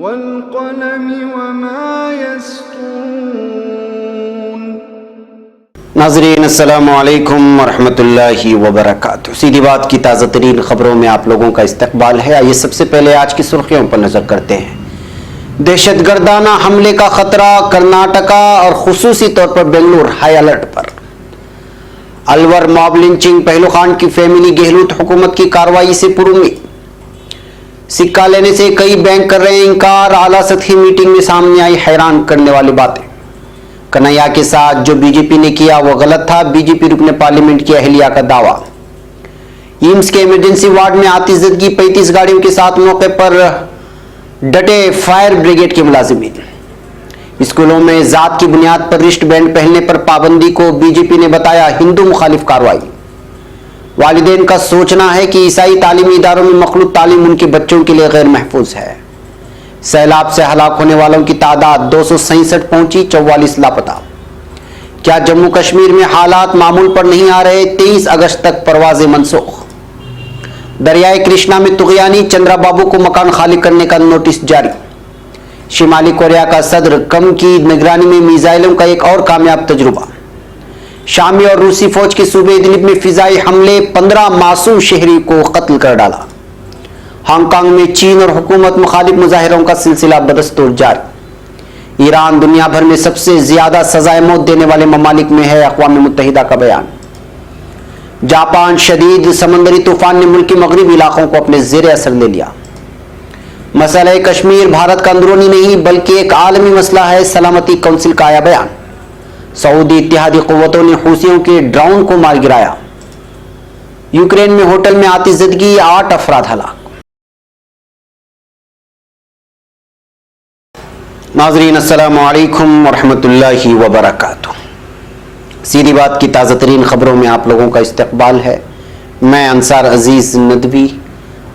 वल्क़लमि वमा यस्तून। नाज़रीन अस्सलामु अलैकुम वरहमतुल्लाहि वबरकातुहू। सीधी बात की ताज़ा तरीन खबरों में आप लोगों का इस्तकबाल है। आइए सबसे पहले आज की सुर्खियों पर नजर करते हैं। दहशतगर्दाना हमले का खतरा, कर्नाटका और खुसूसी तौर पर बेंगलुरु हाई अलर्ट पर। अलवर मॉब लिंचिंग, पहलू खान की फैमिली गहलोत हुकूमत की कार्रवाई से पुरुम्मीद। सिक्का लेने से कई बैंक कर रहे हैं इनकार, आला सतही मीटिंग में सामने आई हैरान करने वाली बातें। कन्हैया के साथ जो बीजेपी ने किया वो गलत था, बीजेपी रुकने पार्लियामेंट की अहलिया का दावा। एम्स के इमरजेंसी वार्ड में आतिशबाजी, 35 गाड़ियों के साथ मौके पर डटे फायर ब्रिगेड के मुलाजिमीन। स्कूलों में जात की बुनियाद पर रिस्ट बैंड पहनने पर पाबंदी को बीजेपी ने बताया हिंदू मुखालिफ कार्रवाई। वालिदैन का सोचना है कि ईसाई तालीमी इदारों में मखलूत तालीम उनके बच्चों के लिए गैर महफूज है। सैलाब से हलाक होने वालों की तादाद 267 पहुंची, 44 लापता। क्या जम्मू कश्मीर में हालात मामूल पर नहीं आ रहे, 23 अगस्त तक परवाजें मनसूख। दरियाए कृष्णा में तुगयानी, चंद्रा बाबू को मकान खाली करने का नोटिस जारी। शिमाली कोरिया का सदर कम की निगरानी में मिसाइलों का एक और कामयाब तजुर्बा। शामी और रूसी फौज के सूबे इदलिब में फिजाई हमले, 15 मासूम शहरी को कत्ल कर डाला। हांगकांग में चीन और हुकूमत मुखालिफ मुजाहिरों का सिलसिला बदस्तूर जारी। ईरान दुनिया भर में सबसे ज्यादा सजाए मौत देने वाले ममालिक में है, अक़वाम मुत्तहिदा का बयान। जापान शदीद समंदरी तूफान ने मुल्क के मगरबी इलाकों को अपने ज़ेरे असर ले लिया। मसला कश्मीर भारत का अंदरूनी नहीं बल्कि एक आलमी मसला है, सलामती काउंसिल का आया बयान। सऊदी इत्तेहादी कुव्वतों ने हूसियों के ड्रोन को मार गिराया। यूक्रेन में होटल में आतिशबाजी, 8 अफराद हलाक। नाज़रीन अस्सलामु अलैकुम वरहमतुल्लाहि वबरकातुहू। सीधी बात की ताज़ा तरीन खबरों में आप लोगों का इस्तकबाल है। मैं अंसार अजीज़ नदवी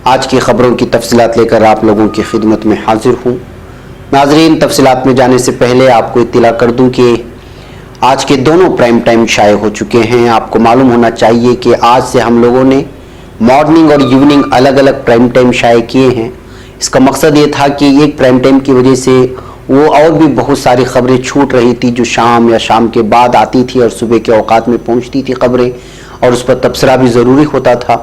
आज की खबरों की तफसीलात लेकर आप लोगों की खिदमत में हाजिर हूँ। नाज़रीन, तफसीलात में जाने से पहले आपको इत्तला कर दूँ कि आज के दोनों प्राइम टाइम शाये हो चुके हैं। आपको मालूम होना चाहिए कि आज से हम लोगों ने मॉर्निंग और इवनिंग अलग अलग प्राइम टाइम शाये किए हैं। इसका मकसद ये था कि एक प्राइम टाइम की वजह से वो और भी बहुत सारी खबरें छूट रही थी जो शाम या शाम के बाद आती थी और सुबह के औकात में पहुंचती थी खबरें, और उस पर तबसरा भी ज़रूरी होता था।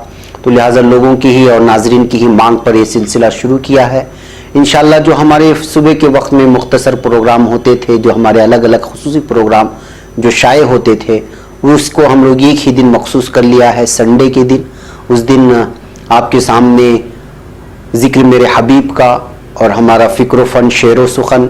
तो लिहाजा लोगों की ही और नाजरीन की ही मांग पर यह सिलसिला शुरू किया है। इंशाअल्लाह जो हमारे सुबह के वक्त में मुख्तसर प्रोग्राम होते थे, जो हमारे अलग अलग खुसूसी प्रोग्राम जो शाये होते थे, उसको हम लोग एक ही दिन मखसूस कर लिया है, संडे के दिन। उस दिन आपके सामने ज़िक्र मेरे हबीब का और हमारा फ़िक्र फ़न, शेर सुखन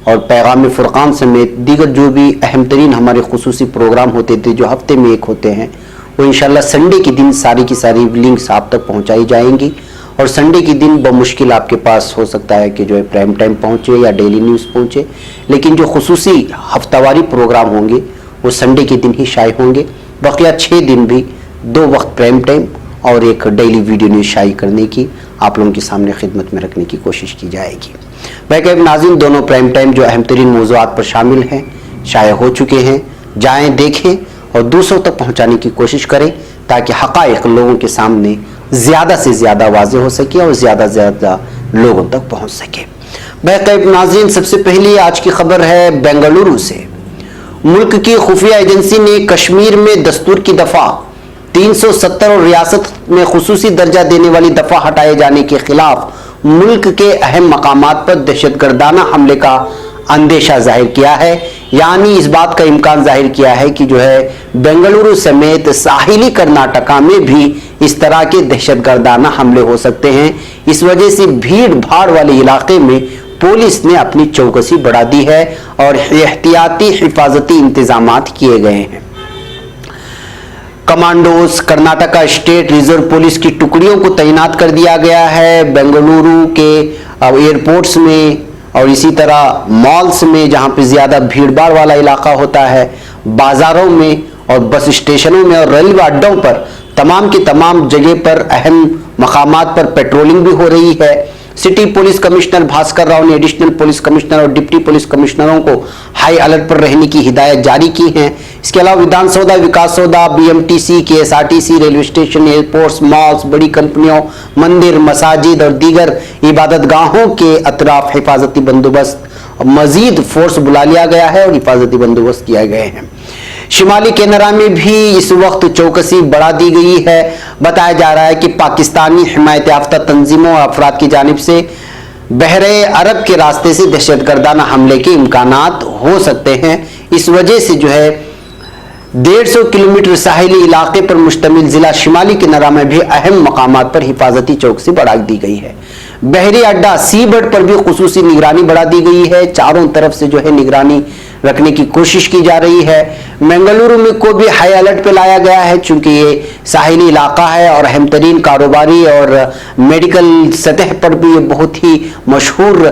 और पैगाम फ़ुरक़ान समेत दीगर जो भी अहम तरीन हमारे खुसूसी प्रोग्राम होते थे जो हफ्ते में एक होते हैं, वो इंशाअल्लाह संडे के दिन सारी की सारी लिंक्स आप तक पहुंचाई जाएंगी। और संडे के दिन बमुश्किल आपके पास हो सकता है कि जो है प्राइम टाइम पहुंचे या डेली न्यूज़ पहुंचे, लेकिन जो खुसूसी हफ्तावारी प्रोग्राम होंगे वो संडे के दिन ही शाये होंगे। बकिया 6 दिन भी 2 वक्त प्राइम टाइम और एक डेली वीडियो न्यूज़ शाये करने की आप लोगों के सामने खिदमत में रखने की कोशिश की जाएगी। बैकअप नाज़रीन, दोनों प्राइम टाइम जो अहम तरीन मौज़ूआत पर शामिल हैं शाये हो चुके हैं। जाएँ, देखें और दूसरों तक पहुँचाने की कोशिश करें ताकि हक़ाइक़ लोगों के सामने ज़्यादा से ज़्यादा वाज़ेह हो सके और ज़्यादा से ज़्यादा लोगों तक पहुँच सके। बैकअप नाज़रीन, सबसे पहले आज की खबर है बेंगलुरु से। मुल्क की खुफिया एजेंसी ने कश्मीर में दस्तूर की दफ़ा 370 और रियासत में खुसूसी दर्जा देने वाली दफ़ा हटाए जाने के खिलाफ मुल्क के अहम मकामात पर दहशतगर्दाना हमले का अंदेशा जाहिर किया है। यानी इस बात का इम्कान जाहिर किया है कि जो है बेंगलुरु समेत साहिली कर्नाटका में भी इस तरह के दहशतगर्दाना हमले हो सकते हैं। इस वजह से भीड़ भाड़ वाले इलाके में पुलिस ने अपनी चौकसी बढ़ा दी है और एहतियाती हिफाजती इंतजामात किए गए हैं। Commandos, Karnataka state reserve police की टुकड़ियों को तैनात कर दिया गया है बेंगलुरु के एयरपोर्ट्स में और इसी तरह मॉल्स में जहां पे ज़्यादा भीड़भाड़ वाला इलाका होता है, बाज़ारों में और बस स्टेशनों में और रेलवे अड्डों पर तमाम की तमाम जगह पर अहम मकामात पर पेट्रोलिंग भी हो रही है city police commissioner Bhaskar Rao ने एडिशनल पुलिस कमिश्नर और डिप्टी पुलिस कमिश्नरों को हाई अलर्ट पर रहने की हिदायत जारी की है। इसके अलावा विधान सौदा, विकास सौदा, BMTC, KSRTC, railway station, airports, malls, बड़ी कंपनियों, मंदिर, मसाजिद और दीगर इबादत गाहों के अतराफ हिफाजती बंदोबस्त मजीद फोर्स बुला लिया गया है और हिफाजती बंदोबस्त किए गए हैं। शिमाली केनरा में भी इस वक्त चौकसी बढ़ा दी गई है। बताया जा रहा है कि पाकिस्तानी हिमायत याफ्ता तंजीमों और अफराद की जानिब से बहरे अरब के रास्ते से दहशतगर्दाना हमले के इम्कानात हो सकते हैं। इस वजह से जो है 150 किलोमीटर साहिली इलाके पर मुश्तमिल जिला शिमाली केनरा में भी अहम मकामात पर हिफाजती चौकसी बढ़ा दी गई है। बहरी अड्डा सी बर्ड पर भी खुसूसी निगरानी बढ़ा दी गई है। चारों तरफ से जो है निगरानी रखने की कोशिश की जा रही है। बेंगलुरु में को भी हाई अलर्ट पे लाया गया है, चूंकि ये साहिली इलाका है और अहम तरीन कारोबारी और मेडिकल सतह पर भी ये बहुत ही मशहूर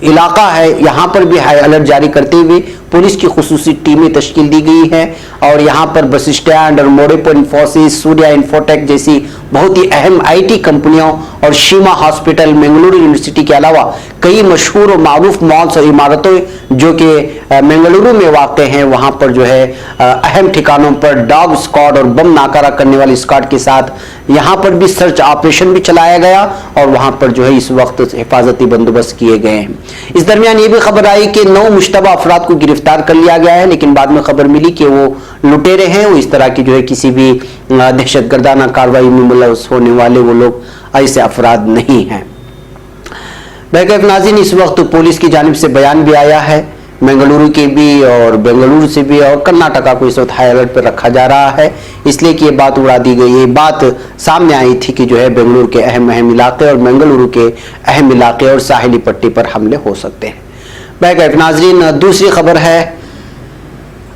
इलाका है। यहाँ पर भी हाई अलर्ट जारी करते हुए पुलिस की खुसूसी टीमें तश्कील दी गई है और यहाँ पर बस स्टैंड और मोडेपो इंफोसिस, सूर्या इंफोटेक जैसी बहुत ही अहम आईटी कंपनियों और शीमा हॉस्पिटल, बेंगलुरु यूनिवर्सिटी के अलावा कई मशहूर और मारूफ मॉल्स और इमारतें जो कि बेंगलुरु में वाक़ हैं, वहाँ पर जो है अहम ठिकानों पर डॉग स्क्वाड और बम नाकारा करने वाली स्क्वाड के साथ यहाँ पर भी सर्च ऑपरेशन भी चलाया गया और वहाँ पर जो है इस वक्त हिफाजती बंदोबस्त किए गए हैं। इस दरमियान ये भी खबर आई कि 9 मुश्तबा अफराद को गिरफ्तार कर लिया गया है, लेकिन बाद में खबर मिली कि वो लुटेरे हैं, वो इस तरह की जो है किसी भी दहशतगर्दाना कार्रवाई में मुलव्वस होने वाले वो लोग ऐसे अफराद नहीं हैं। बैकअप नाज़रीन, इस वक्त पुलिस की जानिब से बयान भी आया है, बेंगलुरु के भी और बेंगलुरु से भी, और कर्नाटका को इस वक्त हाई अलर्ट पर रखा जा रहा है, इसलिए कि ये बात उड़ा दी गई। ये बात सामने आई थी कि जो है बेंगलुरु के अहम इलाके और बेंगलुरु के अहम इलाके और साहिली पट्टी पर हमले हो सकते हैं। बैकअप नाज़रीन, दूसरी खबर है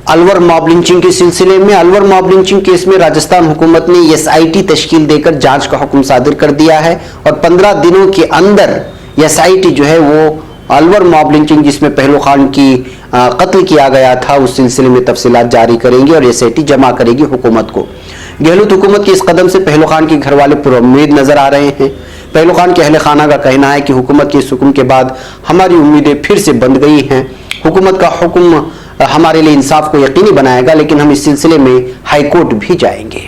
अलवर मॉब लिंचिंग के सिलसिले में। अलवर मॉब लिंचिंग केस में राजस्थान हुकूमत ने एसआईटी तश्कील देकर जांच का हुक्म सादिर कर दिया है और 15 दिनों के अंदर एसआईटी जो है वो अलवर मॉब लिंचिंग जिसमें पहलू खान की कत्ल किया गया था उस सिलसिले में तफसीलात जारी करेंगे और एसआईटी जमा करेगी हुकूमत को। गहलोत हुकूमत के इस कदम से पहलू खान के घर वाले पुरुम्मीद नजर आ रहे हैं। पहलू खान के अहले खाना का कहना है कि हुकूमत के इस हुक्म के बाद हमारी उम्मीदें फिर से बंध गई हैं। हुकूमत का हुक्म हमारे लिए इंसाफ को यकीनी बनाएगा, लेकिन हम इस सिलसिले में हाई कोर्ट भी जाएंगे।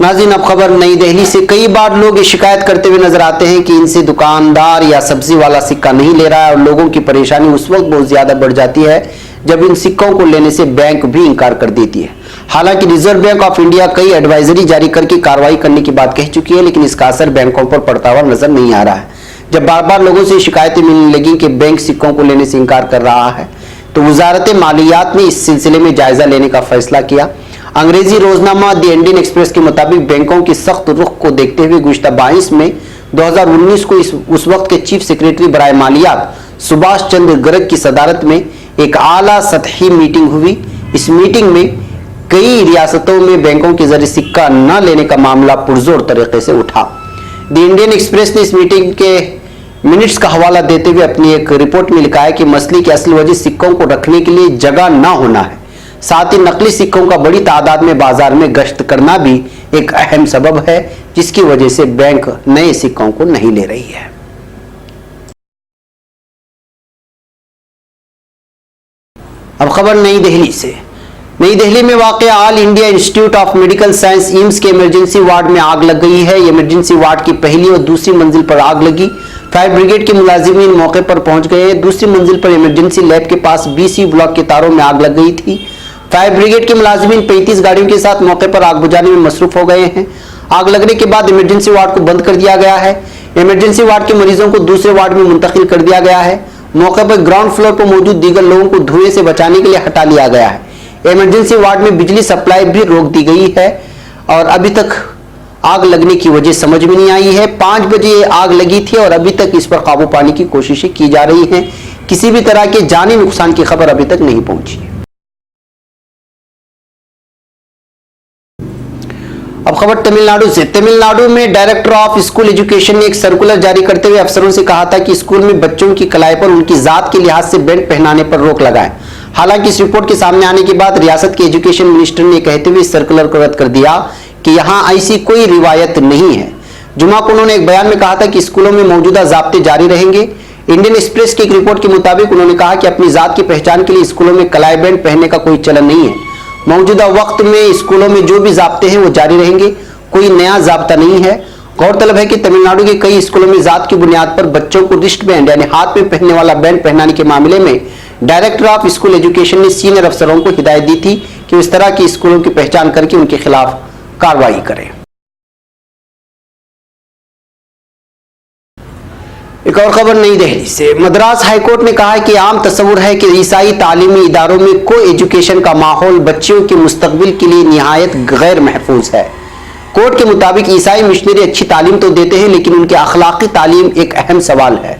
नाज़रीन, अब खबर नई दिल्ली से। कई बार लोग ये शिकायत करते हुए नजर आते हैं कि इनसे दुकानदार या सब्जी वाला सिक्का नहीं ले रहा है और लोगों की परेशानी उस वक्त बहुत ज्यादा बढ़ जाती है जब इन सिक्कों को लेने से बैंक भी इंकार कर देती है। हालांकि रिजर्व बैंक ऑफ इंडिया कई एडवाइजरी जारी करके कार्रवाई करने की बात कह चुकी है, लेकिन इसका असर बैंकों पर पड़ता हुआ नजर नहीं आ रहा है। जब बार बार लोगों से शिकायतें मिलने लगी कि बैंक सिक्कों को लेने से इंकार कर रहा है, तो वजारत मालियात ने इस सिलसिले में जायजा लेने का फैसला किया। अंग्रेजी रोजनामा द इंडियन एक्सप्रेस के मुताबिक बैंकों की सख्त रुख को देखते हुए गुज़िश्ता 22 मई 2019 को उस वक्त के चीफ सेक्रेटरी बराए मालियात सुभाष चंद्र गर्ग की सदारत में एक आला सतही मीटिंग हुई। इस मीटिंग में कई रियासतों में बैंकों के जरिए सिक्का न लेने का मामला पुरजोर तरीके से उठा। द इंडियन एक्सप्रेस ने इस मीटिंग के मिनट्स का हवाला देते हुए अपनी एक रिपोर्ट में लिखा है कि मसले की असल वजह सिक्कों को रखने के लिए जगह न होना है। साथ ही नकली सिक्कों का बड़ी तादाद में बाजार में गश्त करना भी एक अहम सबब है, जिसकी वजह से बैंक नए सिक्कों को नहीं ले रही है। अब खबर नई दिल्ली से। नई दिल्ली में वाक़या all India institute of medical science AIIMS के इमरजेंसी वार्ड में आग लग गई है। इमरजेंसी वार्ड की पहली और दूसरी मंजिल पर आग लगी। फायर ब्रिगेड के मुलाजिमीन मौके पर पहुंच गए। दूसरी मंजिल पर इमरजेंसी लैब के पास बीसी ब्लॉक के तारों में आग लग गई थी। फायर ब्रिगेड के मुलाजिमीन 35 गाड़ियों के साथ मौके पर आग बुझाने में मसरूफ हो गए हैं। आग लगने के बाद इमरजेंसी वार्ड को बंद कर दिया गया है। इमरजेंसी वार्ड के मरीजों को दूसरे वार्ड में मुंतकिल कर दिया गया है। मौके पर ग्राउंड फ्लोर पर मौजूद दीगर लोगों को धुएं से बचाने के लिए हटा लिया गया है। इमरजेंसी वार्ड में बिजली सप्लाई भी रोक दी गई है और अभी तक आग लगने की वजह समझ में नहीं आई है। 5 बजे आग लगी थी और अभी तक इस पर काबू पाने की कोशिशें की जा रही हैं। किसी भी तरह के जानी नुकसान की खबर अभी तक नहीं पहुंची। अब खबर तमिलनाडु से। तमिलनाडु में डायरेक्टर ऑफ स्कूल एजुकेशन ने एक सर्कुलर जारी करते हुए अफसरों से कहा था कि स्कूल में बच्चों की कलाई पर उनकी जात के लिहाज से बेल्ट पहनाने पर रोक लगाएं। हालांकि इस रिपोर्ट के सामने आने के बाद रियासत के एजुकेशन मिनिस्टर ने कहते हुए इस सर्कुलर को रद्द कर दिया कि यहाँ ऐसी कोई रिवायत नहीं है। जुमा को उन्होंने एक बयान में कहा था कि स्कूलों में मौजूदा ज़ाब्ते जारी रहेंगे। इंडियन एक्सप्रेस की एक रिपोर्ट के मुताबिक उन्होंने कहा कि अपनी ज़ात की पहचान के लिए स्कूलों में कलाई बैंड पहनने का कोई चलन नहीं है। मौजूदा वक्त में स्कूलों में जो भी ज़ाब्ते हैं वो जारी रहेंगे, कोई नया ज़ाब्ता नहीं है। गौरतलब है कि तमिलनाडु के कई स्कूलों में ज़ात की बुनियाद पर बच्चों को रिस्ट बैंड यानी हाथ में पहनने वाला बैंड पहनाने के मामले में डायरेक्टर ऑफ स्कूल एजुकेशन ने सीनियर अफसरों को हिदायत दी थी कि इस तरह की स्कूलों की पहचान करके उनके खिलाफ कार्रवाई करें। एक और खबर नई दिल्ली से। मद्रास हाईकोर्ट ने कहा है कि आम तस्वुर है कि ईसाई तालीमी इदारों में को एजुकेशन का माहौल बच्चियों के मुस्तकबिल के लिए निहायत गैर महफूज है। कोर्ट के मुताबिक ईसाई मिशनरी अच्छी तालीम तो देते हैं, लेकिन उनकी अखलाकी तालीम एक अहम सवाल है।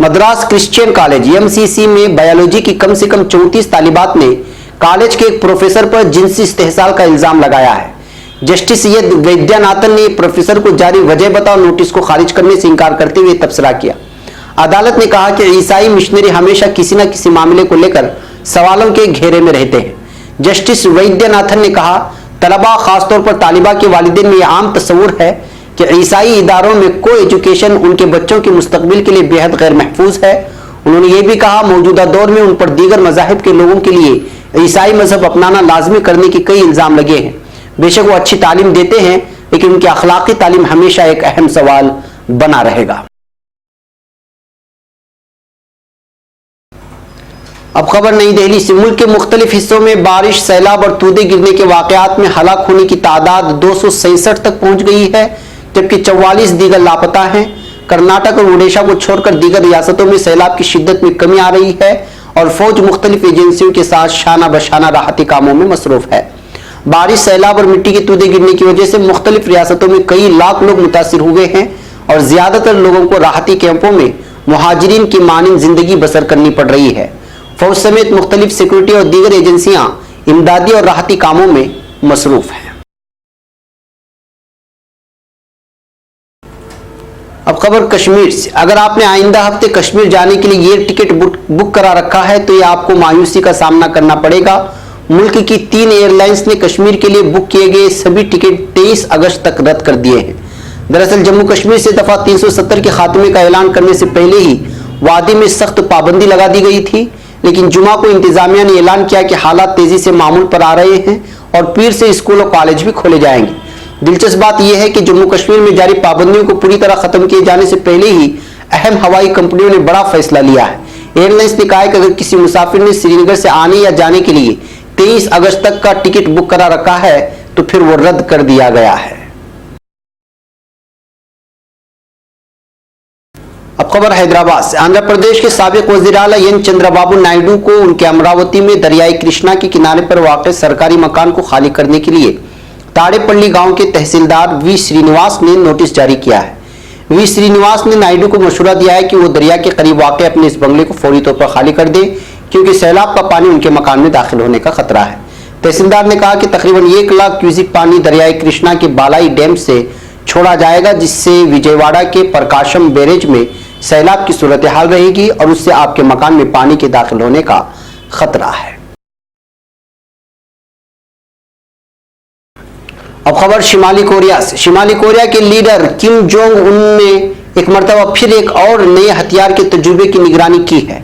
मद्रास क्रिश्चियन कॉलेज MCC में बायोलॉजी की कम से कम 34 तालिबात ने कॉलेज के एक प्रोफेसर पर जिनसी इस्तेहसाल का इल्जाम लगाया है। जस्टिस वैद्यनाथन ने प्रोफेसर को जारी वजह बताओ नोटिस को खारिज करने से इनकार करते हुए तबसरा किया। अदालत ने कहा कि ईसाई मिशनरी हमेशा किसी न किसी मामले को लेकर सवालों के घेरे में रहते हैं। जस्टिस वैद्यनाथन ने कहा, तलबा खासतौर पर तालिबा के वालिदैन में यह आम तस्वुर है कि ईसाई इदारों में को एजुकेशन उनके बच्चों के मुस्तकबिल के लिए बेहद गैर महफूज है। उन्होंने ये भी कहा, मौजूदा दौर में उन पर दीगर मज़ाहिब के लोगों के लिए ईसाई मजहब अपनाना लाजमी करने के कई इल्जाम लगे हैं। बेशक वो अच्छी तालीम देते हैं, लेकिन उनकी अखलाकी तालीम हमेशा एक अहम सवाल बना रहेगा। अब खबर नई दिल्ली से। मुल्क के मुख्तलिफ हिस्सों में बारिश, सैलाब और तूदे गिरने के वाकयात में हलाक होने की तादाद 267 तक पहुंच गई है, जबकि 44 दीगर लापता हैं। कर्नाटक और ओडिशा को छोड़कर दीगर रियासतों में सैलाब की शिद्दत में कमी आ रही है और फौज मुख्तलिफ एजेंसियों के साथ शाना बशाना राहती कामों में मसरूफ है। बारिश, सैलाब और मिट्टी के तूदे गिरने की वजह से मुख्तलिफ रियासतों में कई लाख लोग मुतासिर हुए हैं और ज्यादातर लोगों को राहती कैंपों में मुहाजिरीन की मानिंद जिंदगी बसर करनी पड़ रही है। फौज समेत मुख्तलिफ सिक्योरिटी और दीगर एजेंसियां इमदादी और राहती कामों में मसरूफ हैं। अब खबर कश्मीर से। अगर आपने आइंदा हफ्ते कश्मीर जाने के लिए एयर टिकट बुक करा रखा है तो यह आपको मायूसी का सामना करना पड़ेगा। मुल्क की 3 एयरलाइंस ने कश्मीर के लिए बुक किए गए सभी टिकट 23 अगस्त तक रद्द कर दिए हैं। दरअसल जम्मू कश्मीर से दफा 370 के खात्मे का ऐलान करने से पहले ही वादी में सख्त पाबंदी लगा दी गई थी, लेकिन जुमा को इंतजामिया ने ऐलान किया कि हालात तेजी से मामूल पर आ रहे हैं और पीर से स्कूल और कॉलेज भी खोले जाएंगे। दिलचस्प बात यह है कि जम्मू कश्मीर में जारी पाबंदियों को पूरी तरह खत्म किए जाने से पहले ही अहम हवाई कंपनियों ने बड़ा फैसला लिया है। एयरलाइंस ने कहा है कि अगर किसी मुसाफिर ने श्रीनगर से आने या जाने के लिए 23 अगस्त तक का टिकट बुक करा रखा है तो फिर वो रद्द कर दिया गया है। अब खबर हैदराबाद से। आंध्र प्रदेश के साबिक वजीर आला एन चंद्रबाबू नायडू को उनके अमरावती में दरियाई कृष्णा के किनारे पर वाक़ सरकारी मकान को खाली करने के लिए ताड़ेपल्ली गांव के तहसीलदार वी श्रीनिवास ने नोटिस जारी किया है। वी श्रीनिवास ने नायडू को मशवरा दिया है कि वो दरिया के करीब वाक़ अपने इस बंगले को फौरी तौर पर खाली कर दे, क्योंकि सैलाब का पानी उनके मकान में दाखिल होने का खतरा है। तहसीलदार ने कहा कि तकरीबन 1 लाख क्यूसिक पानी दरियाई कृष्णा के बालाई डैम से छोड़ा जाएगा, जिससे विजयवाड़ा के प्रकाशम बैरेज में सैलाब की सूरत हाल रहेगी और उससे आपके मकान में पानी के दाखिल होने का खतरा है। अब खबर शिमाली कोरिया से। शिमाली कोरिया के लीडर किम जोंग उन ने एक मरतबा फिर एक और नए हथियार के तजुर्बे की निगरानी की है।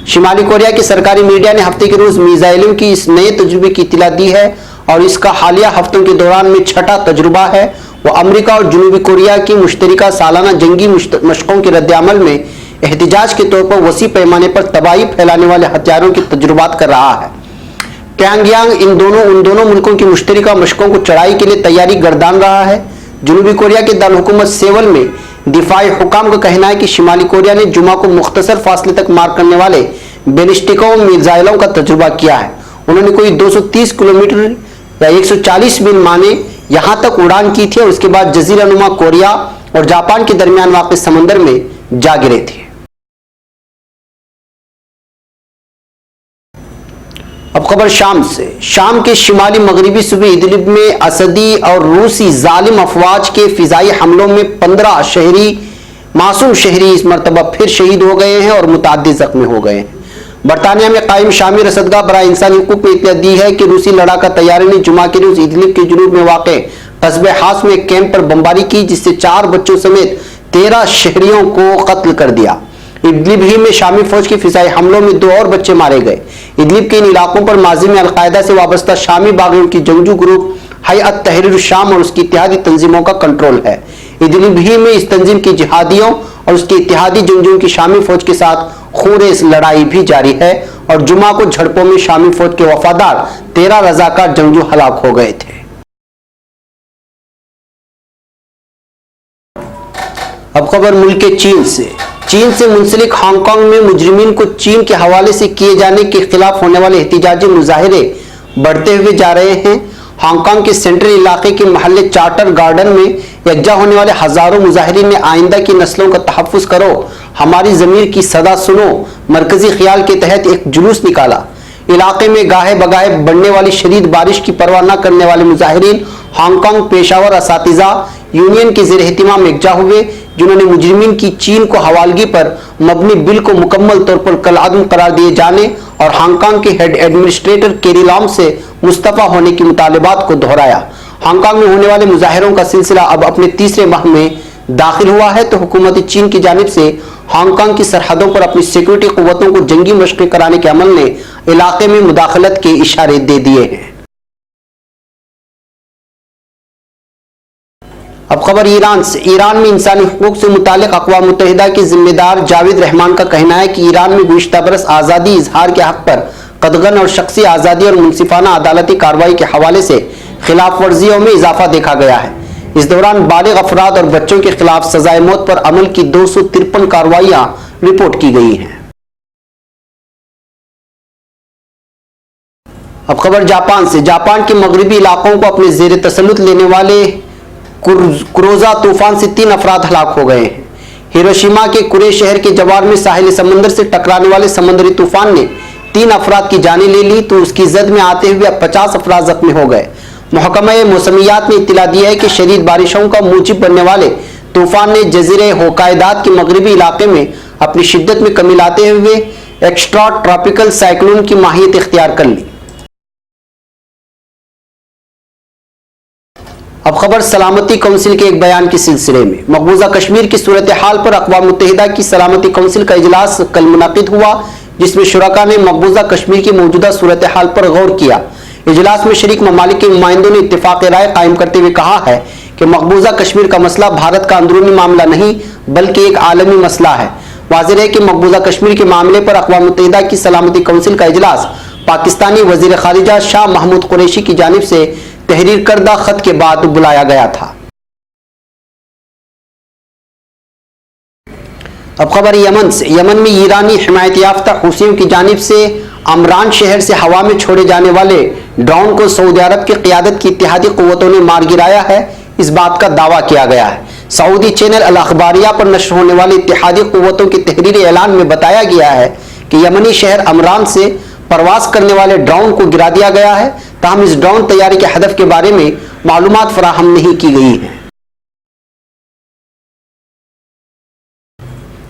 शिमाली कोरिया की सरकारी मीडिया ने हफ्ते के रोज मिसाइलों की इस नए तजुर्बे की इत्तला दी है और इसका हालिया हफ्तों के दौरान में 6ठा तजुर्बा है। वो अमेरिका और जनूबी कोरिया की मुश्तरका सालाना जंगी मशकों के रद्द-ए-अमल में एहतिजाज के तौर पर वसी पैमाने पर तबाही फैलाने वाले हथियारों के तजुर्बात कर रहा है। प्यांगयांग उन दोनों मुल्कों की मुश्तरका मशकों को चढ़ाई के लिए तैयारी गर्दान रहा है। जनूबी कोरिया के दारहुकूमत सेवल में दिफाई हुकाम का कहना है कि शिमाली कोरिया ने जुमा को मुख्तसर फासले तक मार करने वाले बैलिस्टिकों मिसाइलों का तजुर्बा किया है। उन्होंने कोई 230 किलोमीटर या 140 मील माने यहां तक उड़ान की थी और उसके बाद जजीरा नुमा कोरिया और जापान के दरमियान वाक़े समंदर में जा गिरे थे। अब खबर शाम से। शाम के शिमाली मगरबी सूबे इदलिब में असदी और रूसी जालिम अफवाज के फिजाई हमलों में 15 मासूम शहरी इस मरतबा फिर शहीद हो गए हैं और मुताद्दिद जख्मी हो गए हैं। बरतानिया में कायम शामी रसदगाह बराए इंसानी हुकूक ने इत्तला दी है कि रूसी लड़ाका तैयारी ने जुमा के रोज इदलिब के जुनूब में वाक़े कस्बे हास में एक कैंप पर बमबारी की, जिससे 4 बच्चों समेत 13 शहरियों को कत्ल कर दिया। इदलिब ही में शामी फौज के फिजाई हमलों में 2 और बच्चे मारे गए। इदलिब के इन इलाकों पर माजी में अलकायदा से वाबस्ता शामी बागियों की जंगजू ग्रुप हयअत तहरीर शाम और उसकी इत्तेहादी तंजीमों का कंट्रोल है। इदलिब ही में इस तंजीम की जिहादियों और उसके इत्तेहादी जंगजुओं की शामी फौज के साथ खूरेस लड़ाई भी जारी है और जुमा को झड़पों में शामी फौज के वफादार 13 रजाकार जंगजू हलाक हो गए थे। अब खबर मुल्क चीन से। चीन से मुंसलिक हांगकांग में मुजरिमीन को चीन के हवाले से किए जाने के खिलाफ होने वाले एहतिजाजी मुजाहिरे बढ़ते हुए जा रहे हैं। हांगकांग के सेंट्रल इलाके के महल्ले चार्टर गार्डन में यकजा होने वाले हजारों मुजाहिरीन ने आइंदा की नस्लों का तहफ़्फ़ुज़ करो, हमारी ज़मीर की सदा सुनो मरकजी ख्याल के तहत एक जुलूस निकाला। इलाके में गाहे बगाहे बढ़ने वाली शदीद बारिश की परवाह न करने वाले मुजाहिरीन हांगकांग पेशावर असातिज़ा यूनियन के ज़ेर एहतिमाम यकजा हुए, जिन्होंने मुजरिमीन की चीन को हवालगी पर मबनी बिल को मुकम्मल तौर पर कलअदम करार दिए जाने और हांगकांग के हेड एडमिनिस्ट्रेटर कैरी लाम से मुस्तफ़ा होने की मुतालिबात को दोहराया। हांगकांग में होने वाले मुजाहिरों का सिलसिला अब अपने 3रे माह में दाखिल हुआ है, तो हुकूमत चीन की जानिब से हांगकांग की सरहदों पर अपनी सिक्योरिटी कुव्वतों को जंगी मशक़ें कराने के अमल ने इलाके में मुदाखलत के इशारे दे दिए हैं। अब खबर ईरान से। ईरान में इंसानी हुकूक से मुतालिक अक़वाम मुत्तहिदा के जिम्मेदार जावेद रहमान का कहना है कि ईरान में गुज़िश्ता बरस आज़ादी इजहार के हक पर कदगन और शख्सी आज़ादी और मुनसिफाना अदालती कार्रवाई के हवाले से खिलाफ वर्जियों में इजाफा देखा गया है। इस दौरान बालिग अफराद और बच्चों के खिलाफ सजाए मौत पर अमल की 253 कार्रवाइयां रिपोर्ट की गई हैं। अब खबर जापान से। जापान के मगरबी इलाकों को अपने जेर तसल्लुत लेने वाले कुरोजा तूफान से 3 अफराद हलाक हो गए हैं। हिरोशिमा के कुरे शहर के जवार में साहिल समंदर से टकराने वाले समुद्री तूफान ने 3 अफराद की जानें ले ली, तो उसकी जद में आते हुए 50 अफराद जख्मी हो गए। महकमा मौसमियात ने इत्तला दी है कि शदीद बारिशों का मूजिब बनने वाले तूफान ने जजीरे होकायदात के मगरबी इलाके में अपनी शिद्दत में कमी लाते हुए एक्स्ट्रा ट्रॉपिकल साइक्लोन की माहियत इख्तियार कर ली। अब खबर सलामती काउंसिल के एक बयान के सिलसिले में। मकबूजा कश्मीर की सूरत हाल पर अक़वाम मुत्तहिदा की सलामती काउंसिल का इजलास कल मुनक़िद हुआ, जिसमें शुरका ने मकबूजा कश्मीर की मौजूदा सूरत हाल पर गौर किया। इजलास में शरीक ममालिक के नुमाइंदों ने इत्तेफाक राय कायम करते हुए कहा है कि मकबूजा कश्मीर का मसला भारत का अंदरूनी मामला नहीं बल्कि एक आलमी मसला है। वाज़ेह है कि मकबूजा कश्मीर के मामले पर अक़वाम मुत्तहिदा की सलामती काउंसिल का इजलास पाकिस्तानी वज़ीर ख़ारिजा शाह महमूद कुरैशी की जानिब से तहरीर करदा खत के बाद बुलाया गया था। अब खबर यमन से। यमन में ईरानी हिमायत याफ्ता हुसियों की जानिब से अमरान शहर से हवा में छोड़े जाने वाले ड्रोन को सऊदी अरब की क़ियादत की इत्तेहादी क़ुव्वतों ने मार गिराया है, इस बात का दावा किया गया है। सऊदी चैनल अल अखबारिया पर नश्र होने वाले इत्तेहादी क़ुव्वतों के तहरीरी ऐलान में बताया गया है कि यमनी शहर अमरान से परवास करने वाले ड्रोन को गिरा दिया गया है, ताहम इस ड्रोन तैयारी के हदफ के बारे में मालूमात फराहम नहीं की गई है।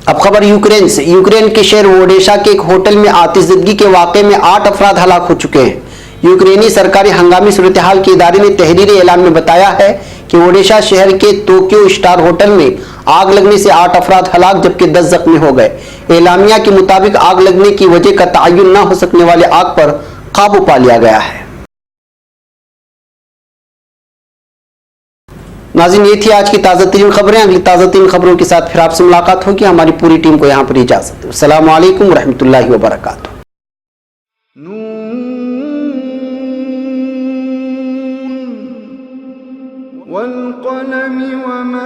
अब खबर यूक्रेन से। यूक्रेन के शहर ओडेशा के एक होटल में आतिशज़दगी के वाक़े में 8 अफराद हलाक हो चुके हैं। यूक्रेनी सरकारी हंगामी सूरत हाल के इदारे ने तहरीरी ऐलान में बताया है कि ओडेशा शहर के टोक्यो स्टार होटल में आग लगने से 8 अफराद हलाक जबकि 10 जख्मी हो गए। एलामिया के मुताबिक आग लगने की वजह का तयन न हो सकने वाले आग पर काबू पा लिया गया है। नाज़रीन, ये थी आज की ताज़ा तरीन खबरें। अगली ताज़ा तरीन खबरों के साथ फिर आपसे मुलाकात होगी। हमारी पूरी टीम को यहाँ पर इजाज़त। अस्सलामु अलैकुम रहमतुल्लाहि व बरकातुहू। वल क़लम वमा